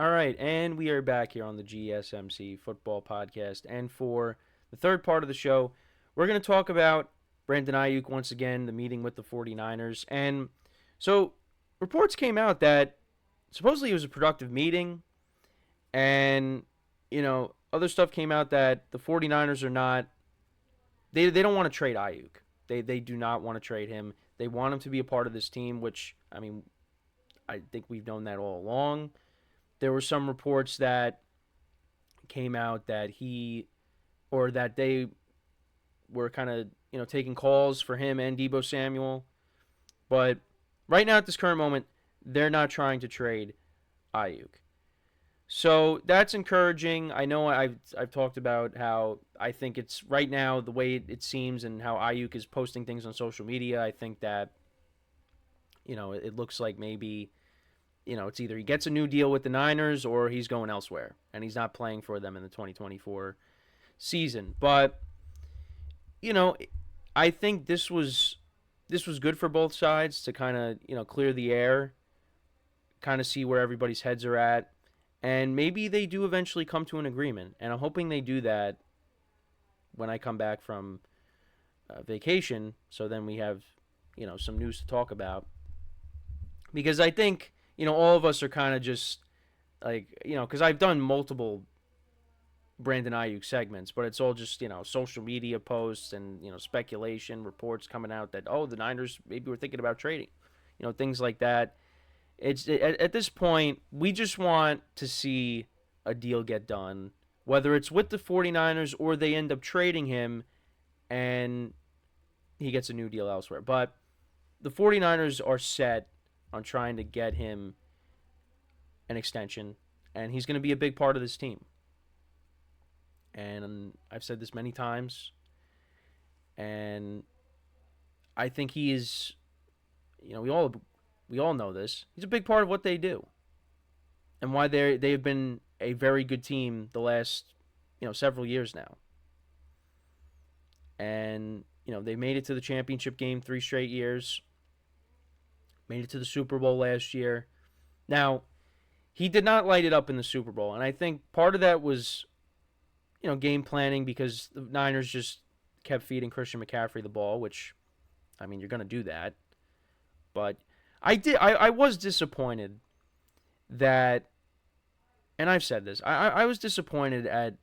All right, and we are back here on the GSMC Football Podcast. And for the third part of the show, we're going to talk about Brandon Aiyuk once again, the meeting with the 49ers. And so reports came out that supposedly it was a productive meeting, and, other stuff came out that the 49ers are not, they don't want to trade Aiyuk. They do not want to trade him. They want him to be a part of this team, which, I think we've known that all along. There were some reports that came out that they were kind of, taking calls for him and Deebo Samuel. But right now at this current moment, they're not trying to trade Aiyuk. So that's encouraging. I know I've talked about how I think it's right now the way it seems and how Aiyuk is posting things on social media. I think that, it looks like maybe, it's either he gets a new deal with the Niners or he's going elsewhere and he's not playing for them in the 2024 season. But, I think this was good for both sides to kind of, clear the air, kind of see where everybody's heads are at. And maybe they do eventually come to an agreement. And I'm hoping they do that when I come back from vacation. So then we have, some news to talk about. Because I think, all of us are kind of just like, because I've done multiple Brandon Aiyuk segments, but it's all just, social media posts and, speculation, reports coming out that, the Niners maybe were thinking about trading, things like that. At this point, we just want to see a deal get done, whether it's with the 49ers or they end up trading him and he gets a new deal elsewhere. But the 49ers are set on trying to get him an extension, and he's going to be a big part of this team. And I've said this many times, and I think he is, we all know this. He's a big part of what they do, and why they have been a very good team the last several years now. And they made it to the championship game 3 straight years. Made it to the Super Bowl last year. Now, he did not light it up in the Super Bowl, and I think part of that was game planning because the Niners just kept feeding Christian McCaffrey the ball, which you're going to do that. But I was disappointed that, and I've said this, I was disappointed at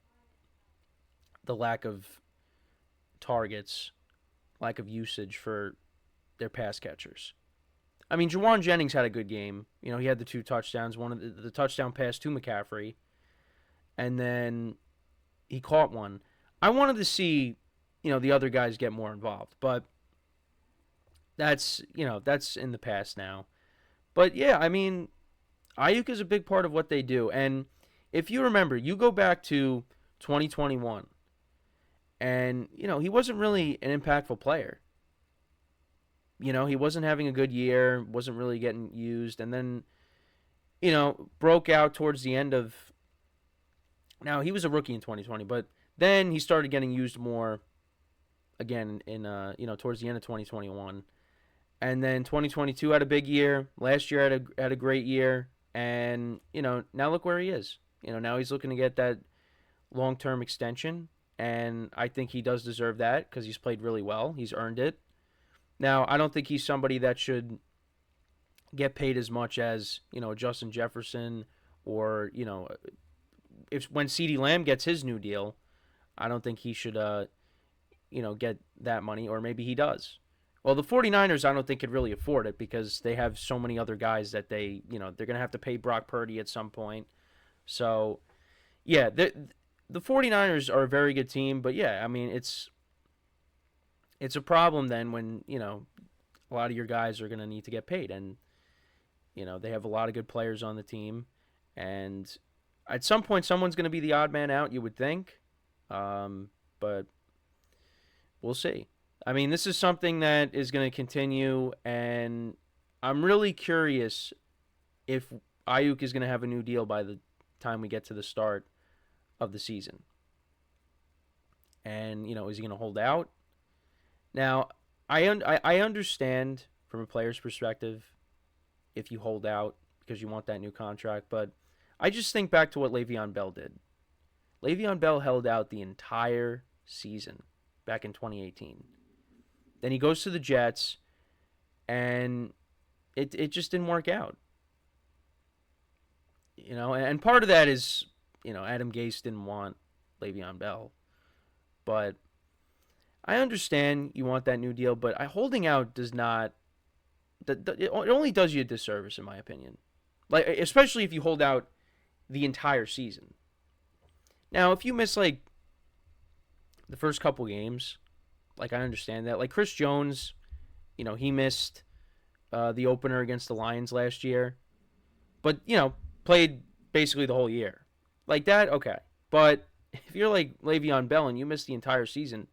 the lack of targets, lack of usage for their pass catchers. Juwan Jennings had a good game. He had the 2 touchdowns, one of the touchdown pass to McCaffrey, and then he caught one. I wanted to see, the other guys get more involved, but that's in the past now. But yeah, Aiyuk is a big part of what they do. And if you remember, you go back to 2021, and, he wasn't really an impactful player. He wasn't having a good year, wasn't really getting used, and then, broke out towards the end of. Now, he was a rookie in 2020, but then he started getting used more again in towards the end of 2021. And then 2022 had a big year. Last year had a great year, and now look where he is. Now he's looking to get that long-term extension, and I think he does deserve that because he's played really well. He's earned it. Now, I don't think he's somebody that should get paid as much as, Justin Jefferson or, when CeeDee Lamb gets his new deal, I don't think he should, get that money, or maybe he does. Well, the 49ers, I don't think could really afford it because they have so many other guys that they're going to have to pay Brock Purdy at some point. So, yeah, the 49ers are a very good team, but yeah, it's a problem then when, a lot of your guys are going to need to get paid. And, they have a lot of good players on the team. And at some point, someone's going to be the odd man out, you would think. But we'll see. This is something that is going to continue. And I'm really curious if Aiyuk is going to have a new deal by the time we get to the start of the season. And, is he going to hold out? Now, I understand from a player's perspective if you hold out because you want that new contract, but I just think back to what Le'Veon Bell did. Le'Veon Bell held out the entire season back in 2018. Then he goes to the Jets, and it just didn't work out. And part of that is, Adam Gase didn't want Le'Veon Bell. But I understand you want that new deal, but holding out does not. It only does you a disservice, in my opinion. Like, especially if you hold out the entire season. Now, if you miss like the first couple games, like I understand that. Like Chris Jones, he missed the opener against the Lions last year, but played basically the whole year. Like that, okay. But if you're like Le'Veon Bell and you miss the entire season,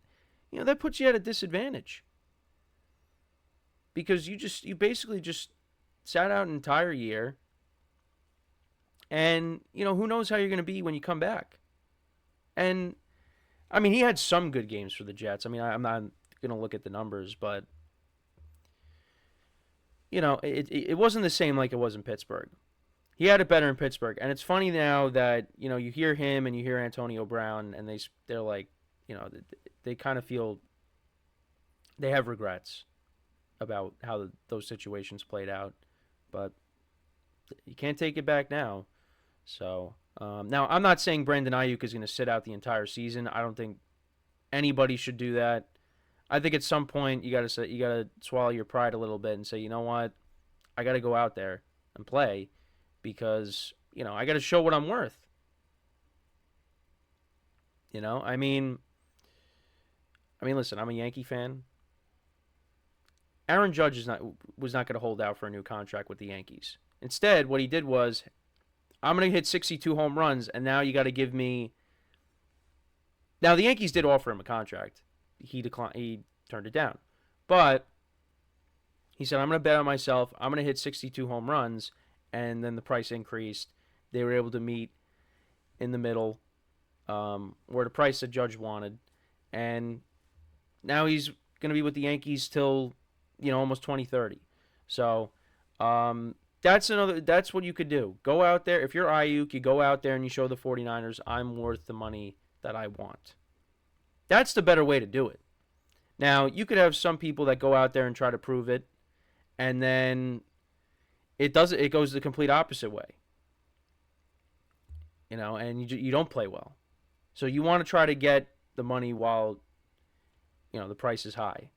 that puts you at a disadvantage. Because you basically just sat out an entire year, and who knows how you're going to be when you come back. And I mean, he had some good games for the Jets. I mean, I'm not going to look at the numbers, but it wasn't the same like it was in Pittsburgh. He had it better in Pittsburgh, and it's funny now that you hear him and you hear Antonio Brown, and they're like, they kind of feel they have regrets about how those situations played out, but you can't take it back now. So now I'm not saying Brandon Aiyuk is going to sit out the entire season. I don't think anybody should do that. I think at some point you got to swallow your pride a little bit and say, you know what, I got to go out there and play because I got to show what I'm worth. I mean, listen, I'm a Yankee fan. Aaron Judge was not going to hold out for a new contract with the Yankees. Instead, what he did was, I'm going to hit 62 home runs, and now you got to give me. Now the Yankees did offer him a contract. He declined. He turned it down, but he said, I'm going to bet on myself. I'm going to hit 62 home runs, and then the price increased. They were able to meet in the middle, where the price that Judge wanted, and now he's going to be with the Yankees till almost 2030. So that's what you could do. Go out there. If you're Aiyuk, you go out there and you show the 49ers, I'm worth the money that I want. That's the better way to do it. Now, you could have some people that go out there and try to prove it, and then it goes the complete opposite way. And you don't play well. So you want to try to get the money while the price is high.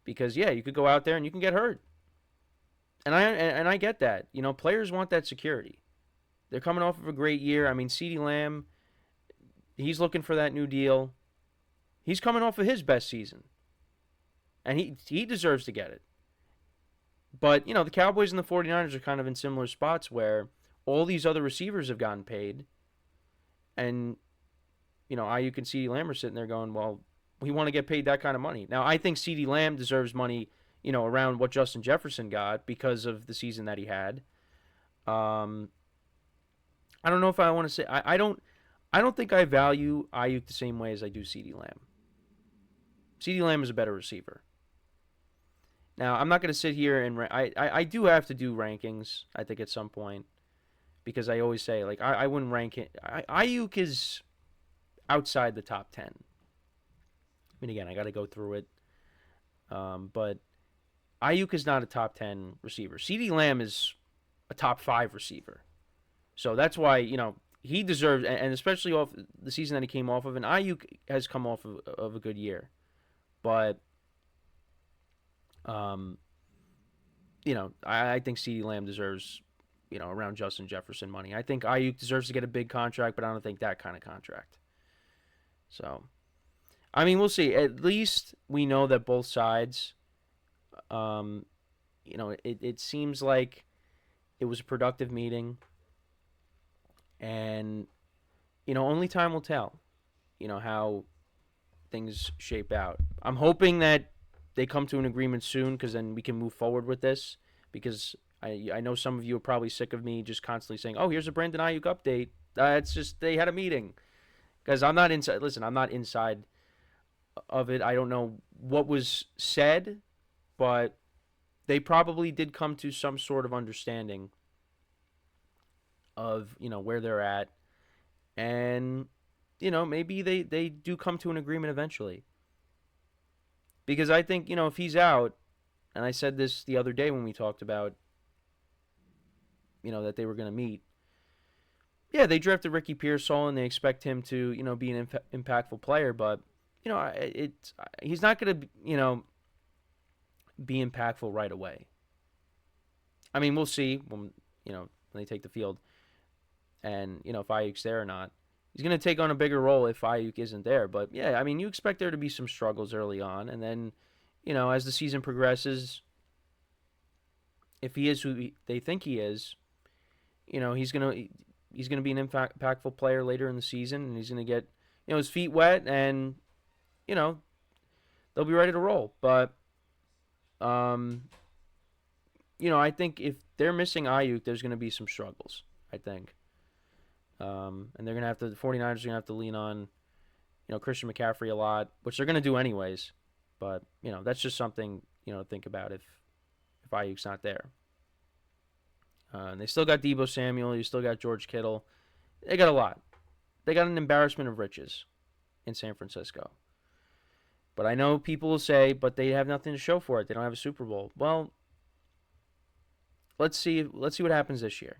Because you could go out there and you can get hurt. And I get that. Players want that security. They're coming off of a great year. I mean, CeeDee Lamb, he's looking for that new deal. He's coming off of his best season. And he deserves to get it. But, the Cowboys and the 49ers are kind of in similar spots where all these other receivers have gotten paid. And, Aiyuk and CeeDee Lamb are sitting there going, well, we want to get paid that kind of money. Now, I think CeeDee Lamb deserves money, around what Justin Jefferson got because of the season that he had. I don't know if I want to say I don't think I value Aiyuk the same way as I do CeeDee Lamb. CeeDee Lamb is a better receiver. Now, I'm not going to sit here and I do have to do rankings, I think, at some point, because I always say, like, I wouldn't rank it. Aiyuk is outside the top 10. I mean, again, I got to go through it. But Aiyuk is not a top 10 receiver. CeeDee Lamb is a top 5 receiver. So that's why, he deserves, and especially off the season that he came off of, and Aiyuk has come off of a good year. But, I think CeeDee Lamb deserves, around Justin Jefferson money. I think Aiyuk deserves to get a big contract, but I don't think that kind of contract. So, I mean, we'll see. At least we know that both sides, it seems like it was a productive meeting. And, only time will tell, how things shape out. I'm hoping that they come to an agreement soon because then we can move forward with this. Because I know some of you are probably sick of me just constantly saying, oh, here's a Brandon Aiyuk update. It's just they had a meeting. Because I'm not inside. Listen, I'm not inside of it. I don't know what was said, but they probably did come to some sort of understanding of, where they're at. And, maybe they do come to an agreement eventually. Because I think, if he's out, and I said this the other day when we talked about, that they were going to meet. Yeah, they drafted Ricky Pearsall and they expect him to, be an impactful player, but, he's not going to, be impactful right away. I mean, we'll see when they take the field and, if Aiyuk's there or not. He's going to take on a bigger role if Aiyuk isn't there. But, yeah, I mean, you expect there to be some struggles early on. And then, as the season progresses, if he is who they think he is, he's going to be an impactful player later in the season. And he's going to get, his feet wet and, they'll be ready to roll. But, I think if they're missing Aiyuk, there's going to be some struggles, I think. And they're going to have to, the 49ers are going to have to lean on, Christian McCaffrey a lot, which they're going to do anyways. But, that's just something, to think about if Aiyuk's not there. And they still got Deebo Samuel. You still got George Kittle. They got a lot. They got an embarrassment of riches in San Francisco. But I know people will say, but they have nothing to show for it. They don't have a Super Bowl. Well, let's see what happens this year.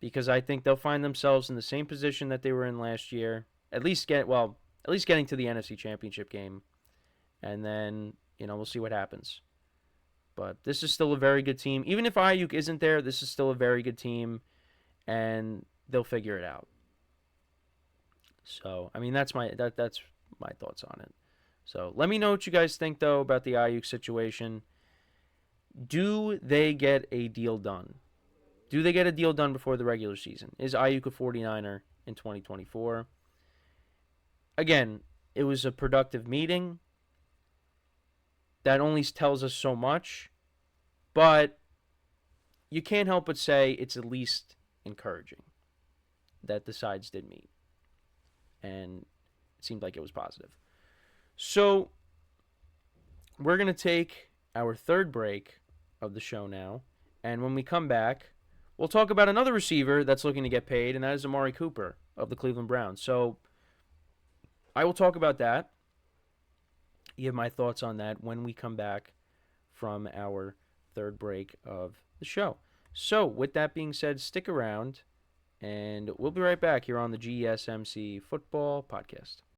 Because I think they'll find themselves in the same position that they were in last year. At least getting to the NFC Championship game. And then, we'll see what happens. But this is still a very good team. Even if Aiyuk isn't there, this is still a very good team. And they'll figure it out. So, I mean, that's my thoughts on it. So, let me know what you guys think, though, about the Aiyuk situation. Do they get a deal done? Do they get a deal done before the regular season? Is Aiyuk a 49er in 2024? Again, it was a productive meeting. That only tells us so much. But you can't help but say it's at least encouraging that the sides did meet. And it seemed like it was positive. So, we're going to take our third break of the show now. And when we come back, we'll talk about another receiver that's looking to get paid, and that is Amari Cooper of the Cleveland Browns. So, I will talk about that. Give my thoughts on that when we come back from our third break of the show. So, with that being said, stick around, and we'll be right back here on the GSMC Football Podcast.